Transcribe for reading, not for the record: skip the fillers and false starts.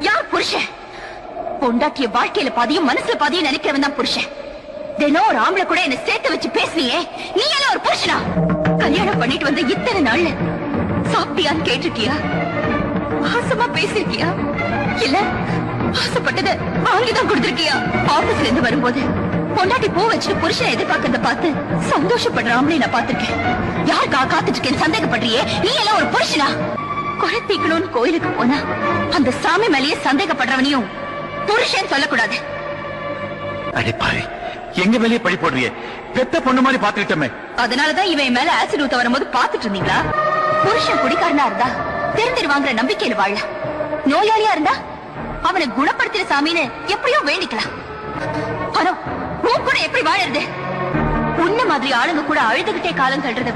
யார் புருஷன்? பொண்டாட்டிய வாழ்க்கையில பாதியும் மனசுல பாதியும் நினைக்கிறவன் தான் புருஷன். தினம் ஒரு ஆம்பளை கூட என்ன சேர்த்து வச்சு பேசுனியே, நீ எல்லாம் ஒரு புருஷனா? கல்யாணம் பண்ணிட்டு வந்து இத்தனை நாள்ல சாப்பிட்டியான்னு கேட்டிருக்கியா? ஆசமா பேசிருக்கியா? இல்ல ஆசைப்பட்டத வாங்கிதான் கொடுத்திருக்கியா? ஆபீஸ்ல இருந்து வரும்போது பொண்டாட்டி பூ வச்சுட்டு புருஷனை எதிர்பார்க்கறத பார்த்து சந்தோஷப்படுற ஆம்பளை நான் பார்த்திருக்கேன். யாருக்கா காத்துட்டு இருக்கேன்னு சந்தேகப்படுறியே, நீ எல்லாம் ஒரு புருஷனா? குழந்தைக்கணும்னு கோயிலுக்கு போனா அந்த சாமி மேலேயே சந்தேகப்படுறவனையும் புருஷன் சொல்லக்கூடாது. அடே பாரு, எங்க மேலேயே பழி போடுறியே? பெத்த பொண்ணு மாதிரி பாத்துக்கிட்டோமே. அதனாலதான் இவன் மேல ஆசிட் ஊத்த வரும்போது பாத்துட்டு இருந்தீங்களா? புருஷன் குடிக்காரனா இருந்தா தெரிஞ்சிருவாங்கிற நம்பிக்கையில வாழ, நோயாளியா இருந்தா அவனை குணப்படுத்தின சாமின்னு எப்படியோ வேண்டிக்கலாம். ஆனா உன் கூட எப்படி வாழறது? உன்ன மாதிரி ஆளுங்க கூட அழுதுகிட்டே காலம் தள்ளுறத